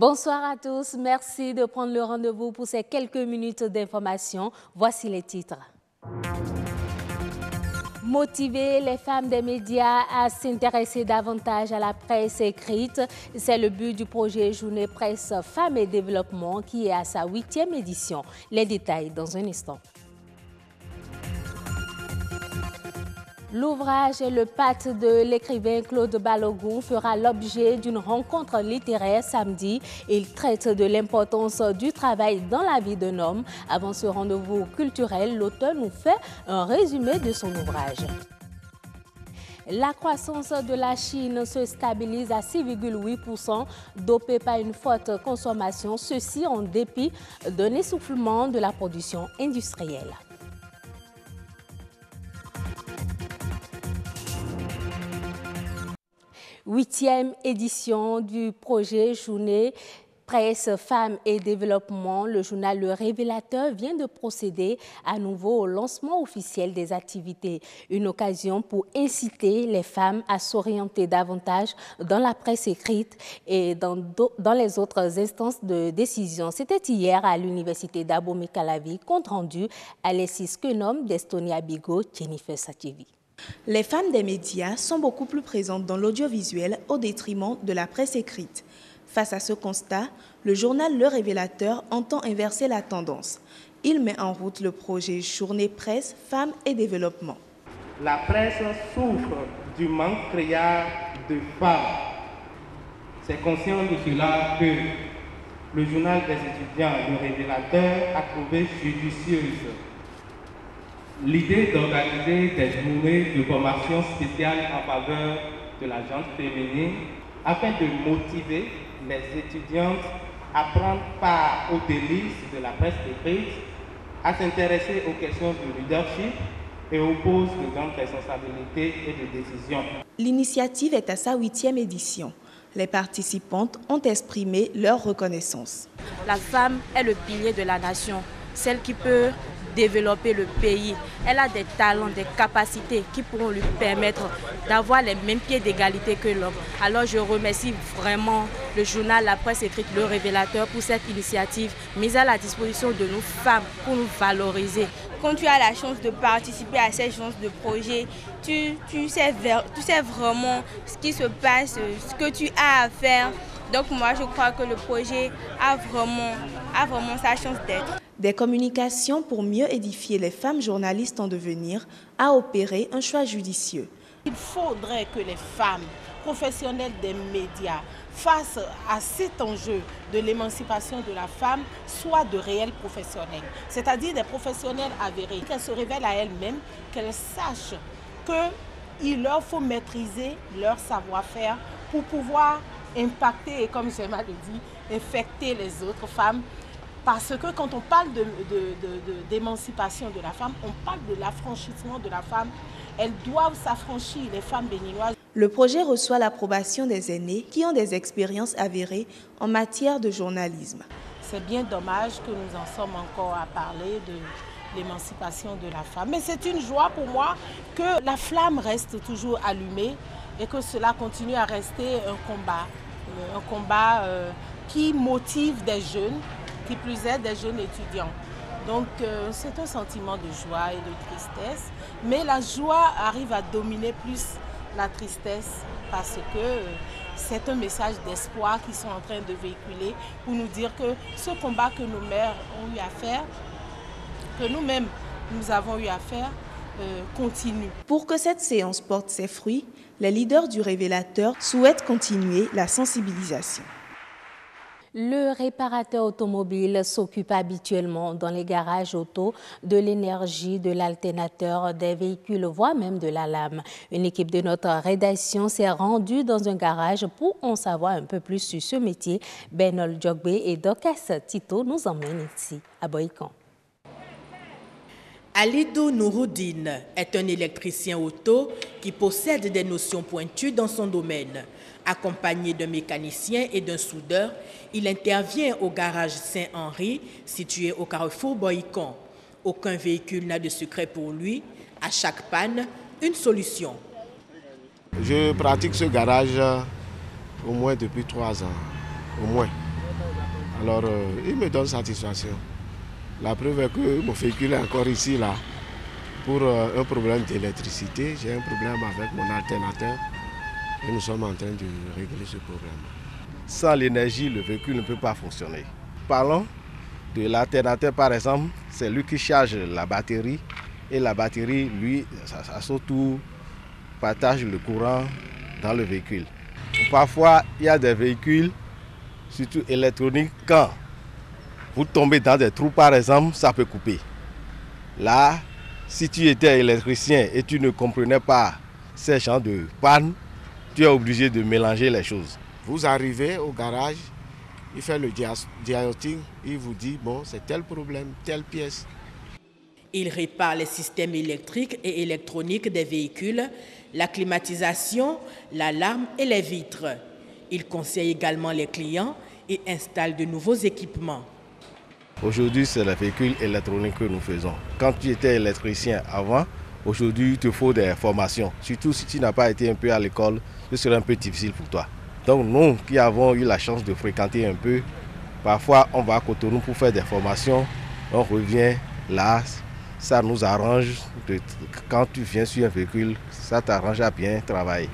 Bonsoir à tous, merci de prendre le rendez-vous pour ces quelques minutes d'information. Voici les titres. Motiver les femmes des médias à s'intéresser davantage à la presse écrite, c'est le but du projet Journée Presse Femmes et Développement qui est à sa 8e édition. Les détails dans un instant. L'ouvrage Le Pacte de l'écrivain Claude Balogun fera l'objet d'une rencontre littéraire samedi. Il traite de l'importance du travail dans la vie d'un homme. Avant ce rendez-vous culturel, l'auteur nous fait un résumé de son ouvrage. La croissance de la Chine se stabilise à 6,8%, dopée par une forte consommation, ceci en dépit d'un essoufflement de la production industrielle. 8e édition du projet Journée Presse Femmes et Développement. Le journal Le Révélateur vient de procéder à nouveau au lancement officiel des activités. Une occasion pour inciter les femmes à s'orienter davantage dans la presse écrite et dans les autres instances de décision. C'était hier à l'université d'Abomey-Calavi, compte rendu Alexis Kenom d'Estonia Bigo, Jennifer Sachevi. Les femmes des médias sont beaucoup plus présentes dans l'audiovisuel au détriment de la presse écrite. Face à ce constat, le journal Le Révélateur entend inverser la tendance. Il met en route le projet Journée Presse Femmes et Développement. La presse souffre du manque criard de femmes. C'est conscient de cela que le journal des étudiants Le Révélateur a trouvé judicieuse l'idée d'organiser des journées de formation spéciale en faveur de la gente féminine afin de motiver les étudiantes à prendre part aux délices de la presse écrite, à s'intéresser aux questions de leadership et aux postes de grandes responsabilités et de décision. L'initiative est à sa 8e édition. Les participantes ont exprimé leur reconnaissance. La femme est le pilier de la nation, celle qui peut développer le pays. Elle a des talents, des capacités qui pourront lui permettre d'avoir les mêmes pieds d'égalité que l'homme. Alors je remercie vraiment le journal La Presse écrite Le Révélateur pour cette initiative mise à la disposition de nos femmes pour nous valoriser. Quand tu as la chance de participer à ces genres de projets, tu sais vraiment ce qui se passe, ce que tu as à faire. Donc moi, je crois que le projet a vraiment sa chance d'être. Des communications pour mieux édifier les femmes journalistes en devenir a opéré un choix judicieux. Il faudrait que les femmes professionnelles des médias face à cet enjeu de l'émancipation de la femme soient de réels professionnels, c'est-à-dire des professionnels avérés, qu'elles se révèlent à elles-mêmes, qu'elles sachent qu'il leur faut maîtriser leur savoir-faire pour pouvoir impacter et, comme Gemma le dit, infecter les autres femmes. Parce que quand on parle d'émancipation de la femme, on parle de l'affranchissement de la femme. Elles doivent s'affranchir, les femmes béninoises. Le projet reçoit l'approbation des aînés qui ont des expériences avérées en matière de journalisme. C'est bien dommage que nous en sommes encore à parler de l'émancipation de la femme. Mais c'est une joie pour moi que la flamme reste toujours allumée et que cela continue à rester un combat qui motive des jeunes, qui plus est des jeunes étudiants. Donc c'est un sentiment de joie et de tristesse, mais la joie arrive à dominer plus la tristesse parce que c'est un message d'espoir qu'ils sont en train de véhiculer pour nous dire que ce combat que nos mères ont eu à faire, que nous-mêmes nous avons eu à faire, continue. Pour que cette séance porte ses fruits, les leaders du Révélateur souhaitent continuer la sensibilisation. Le réparateur automobile s'occupe habituellement dans les garages auto de l'énergie, de l'alternateur, des véhicules, voire même de la lame. Une équipe de notre rédaction s'est rendue dans un garage pour en savoir un peu plus sur ce métier. Benol Djogbe et Dokas Tito nous emmènent ici, à Boïkan. Alidou Nouroudine est un électricien auto qui possède des notions pointues dans son domaine. Accompagné d'un mécanicien et d'un soudeur, il intervient au garage Saint-Henri, situé au carrefour Boïkan. Aucun véhicule n'a de secret pour lui. À chaque panne, une solution. Je pratique ce garage au moins depuis 3 ans, au moins. Alors, il me donne satisfaction. La preuve est que mon véhicule est encore ici, là, pour un problème d'électricité. J'ai un problème avec mon alternateur et nous sommes en train de régler ce problème. Sans l'énergie, le véhicule ne peut pas fonctionner. Parlons de l'alternateur, par exemple, c'est lui qui charge la batterie et la batterie, lui, à son tour, partage le courant dans le véhicule. Parfois, il y a des véhicules, surtout électroniques, quand vous tombez dans des trous, par exemple, ça peut couper. Là, si tu étais électricien et tu ne comprenais pas ces genres de panne, tu es obligé de mélanger les choses. Vous arrivez au garage, il fait le diagnostic, il vous dit, bon, c'est tel problème, telle pièce. Il répare les systèmes électriques et électroniques des véhicules, la climatisation, l'alarme et les vitres. Il conseille également les clients et installe de nouveaux équipements. Aujourd'hui, c'est les véhicules électroniques que nous faisons. Quand tu étais électricien avant, aujourd'hui, il te faut des formations. Surtout si tu n'as pas été un peu à l'école, ce serait un peu difficile pour toi. Donc nous qui avons eu la chance de fréquenter un peu, parfois on va à Cotonou pour faire des formations, on revient là, ça nous arrange. Quand tu viens sur un véhicule, ça t'arrange à bien travailler.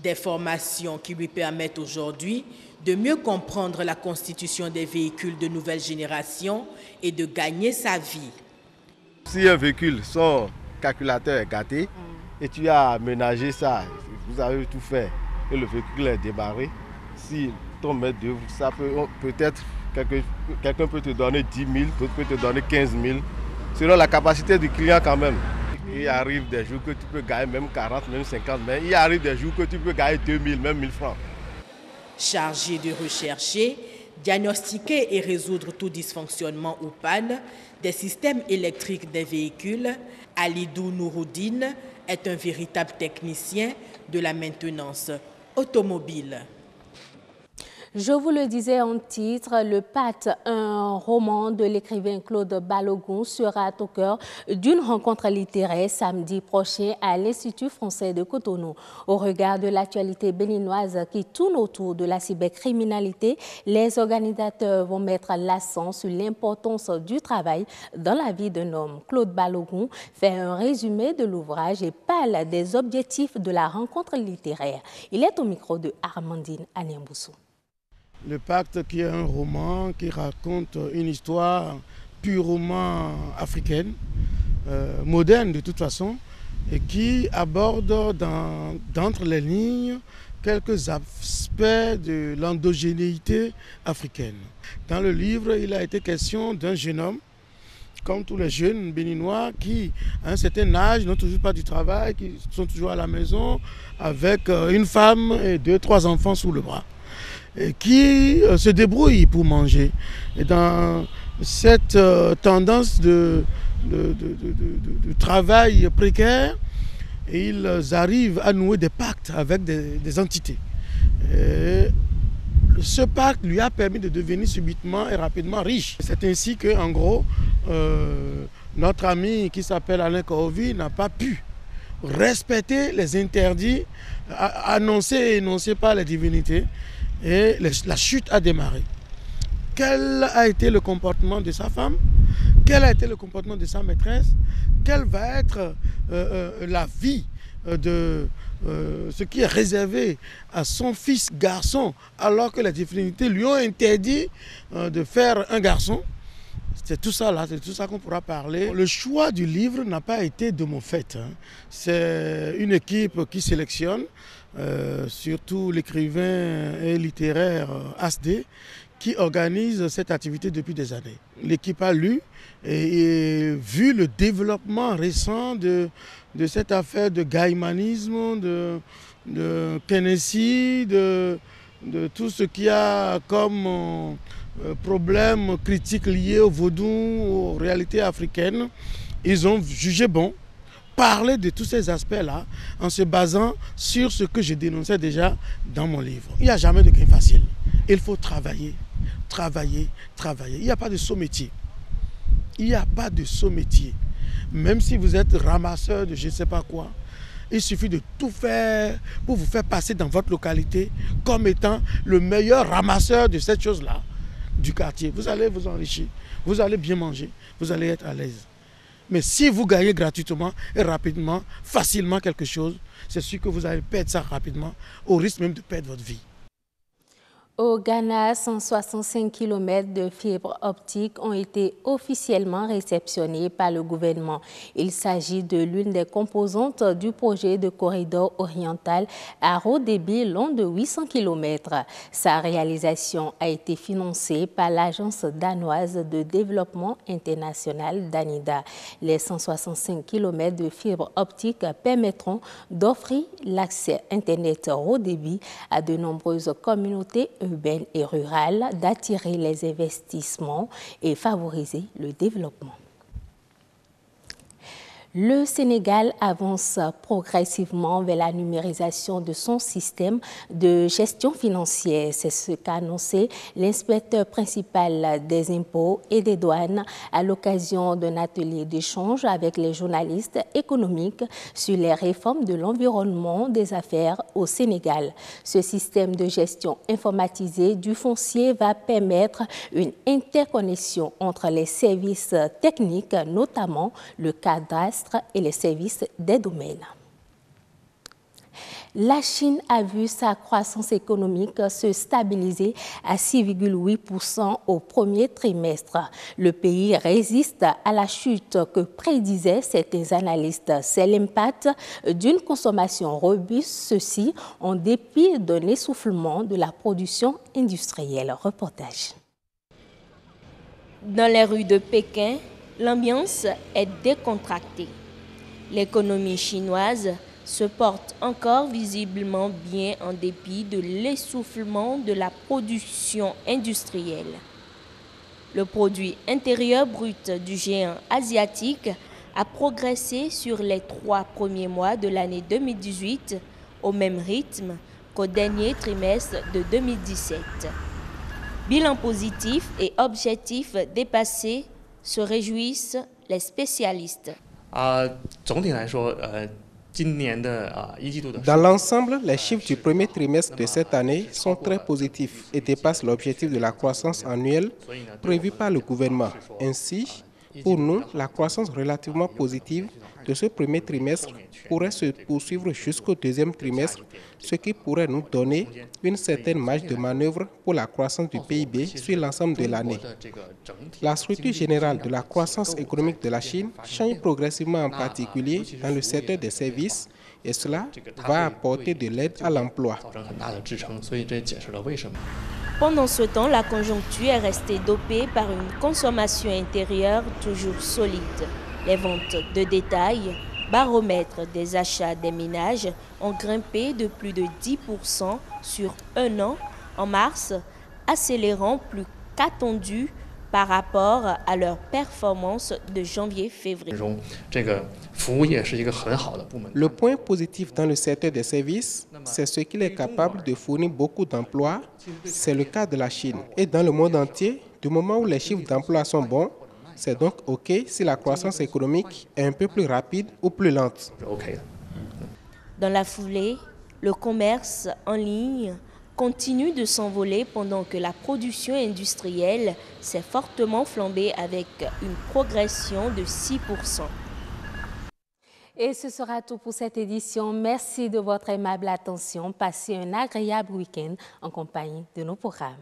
Des formations qui lui permettent aujourd'hui de mieux comprendre la constitution des véhicules de nouvelle génération et de gagner sa vie. Si un véhicule, son calculateur est gâté et tu as aménagé ça, vous avez tout fait et le véhicule est débarré, si ton maître d'œuvre, ça peut-être quelqu'un peut te donner 10 000, d'autres peut te donner 15 000, selon la capacité du client quand même. Il arrive des jours que tu peux gagner même 40, même 50, mais il arrive des jours que tu peux gagner 2 000, même 1 000 francs. Chargé de rechercher, diagnostiquer et résoudre tout dysfonctionnement ou panne des systèmes électriques des véhicules, Alidou Nouroudine est un véritable technicien de la maintenance automobile. Je vous le disais en titre, Le Pacte, un roman de l'écrivain Claude Balogun, sera au cœur d'une rencontre littéraire samedi prochain à l'Institut français de Cotonou. Au regard de l'actualité béninoise qui tourne autour de la cybercriminalité, les organisateurs vont mettre l'accent sur l'importance du travail dans la vie d'un homme. Claude Balogun fait un résumé de l'ouvrage et parle des objectifs de la rencontre littéraire. Il est au micro de Armandine Aniamboussou. Le Pacte, qui est un roman qui raconte une histoire purement africaine, moderne de toute façon, et qui aborde d'entre les lignes quelques aspects de l'endogénéité africaine. Dans le livre, il a été question d'un jeune homme, comme tous les jeunes béninois qui, à un certain âge, n'ont toujours pas du travail, qui sont toujours à la maison, avec une femme et 2-3 enfants sous le bras, et qui se débrouillent pour manger. Et dans cette tendance de travail précaire, ils arrivent à nouer des pactes avec des entités. Et ce pacte lui a permis de devenir subitement et rapidement riche. C'est ainsi que, en gros, notre ami qui s'appelle Alain Kahovi n'a pas pu respecter les interdits annoncés et énoncés par les divinités. Et la chute a démarré. Quel a été le comportement de sa femme? Quel a été le comportement de sa maîtresse? Quelle va être la vie de ce qui est réservé à son fils garçon, alors que les divinités lui ont interdit de faire un garçon? C'est tout ça là, c'est tout ça qu'on pourra parler. Le choix du livre n'a pas été de mon fait. C'est une équipe qui sélectionne, surtout l'écrivain et littéraire Asdé, qui organise cette activité depuis des années. L'équipe a lu et vu le développement récent de cette affaire de gaïmanisme, de Kennedy, de tout ce qu'il y a comme problèmes critiques liés au vaudou, aux réalités africaines. Ils ont jugé bon parler de tous ces aspects-là en se basant sur ce que je dénonçais déjà dans mon livre. Il n'y a jamais de gain facile. Il faut travailler, travailler, travailler. Il n'y a pas de saut-métier. Il n'y a pas de saut-métier. Même si vous êtes ramasseur de je ne sais pas quoi, il suffit de tout faire pour vous faire passer dans votre localité comme étant le meilleur ramasseur de cette chose-là. du quartier. Vous allez vous enrichir, vous allez bien manger, vous allez être à l'aise. Mais si vous gagnez gratuitement et rapidement, facilement quelque chose, c'est sûr que vous allez perdre ça rapidement, au risque même de perdre votre vie. Au Ghana, 165 km de fibres optiques ont été officiellement réceptionnés par le gouvernement. Il s'agit de l'une des composantes du projet de corridor oriental à haut débit long de 800 km. Sa réalisation a été financée par l'Agence danoise de développement international (DANIDA). Les 165 km de fibres optiques permettront d'offrir l'accès Internet haut débit à de nombreuses communautés urbaines et rurales, d'attirer les investissements et favoriser le développement. Le Sénégal avance progressivement vers la numérisation de son système de gestion financière. C'est ce qu'a annoncé l'inspecteur principal des impôts et des douanes à l'occasion d'un atelier d'échange avec les journalistes économiques sur les réformes de l'environnement des affaires au Sénégal. Ce système de gestion informatisé du foncier va permettre une interconnexion entre les services techniques, notamment le cadastre et les services des domaines. La Chine a vu sa croissance économique se stabiliser à 6,8% au premier trimestre. Le pays résiste à la chute que prédisaient certains analystes. C'est l'impact d'une consommation robuste, ceci en dépit d'un essoufflement de la production industrielle. Reportage. Dans les rues de Pékin, l'ambiance est décontractée. L'économie chinoise se porte encore visiblement bien en dépit de l'essoufflement de la production industrielle. Le produit intérieur brut du géant asiatique a progressé sur les 3 premiers mois de l'année 2018 au même rythme qu'au dernier trimestre de 2017. Bilan positif et objectif dépassés se réjouissent les spécialistes. Dans l'ensemble, les chiffres du premier trimestre de cette année sont très positifs et dépassent l'objectif de la croissance annuelle prévu par le gouvernement. Ainsi, pour nous, la croissance relativement positive de ce premier trimestre pourrait se poursuivre jusqu'au deuxième trimestre, ce qui pourrait nous donner une certaine marge de manœuvre pour la croissance du PIB sur l'ensemble de l'année. La structure générale de la croissance économique de la Chine change progressivement, en particulier dans le secteur des services, et cela va apporter de l'aide à l'emploi. Pendant ce temps, la conjoncture est restée dopée par une consommation intérieure toujours solide. Les ventes de détail, baromètre des achats des ménages, ont grimpé de plus de 10% sur un an en mars, accélérant plus qu'attendu par rapport à leur performance de janvier-février. Le point positif dans le secteur des services, c'est ce qu'il est capable de fournir beaucoup d'emplois. C'est le cas de la Chine. Et dans le monde entier, du moment où les chiffres d'emploi sont bons, c'est donc OK si la croissance économique est un peu plus rapide ou plus lente. Dans la foulée, le commerce en ligne continue de s'envoler pendant que la production industrielle s'est fortement flambée avec une progression de 6%. Et ce sera tout pour cette édition. Merci de votre aimable attention. Passez un agréable week-end en compagnie de nos programmes.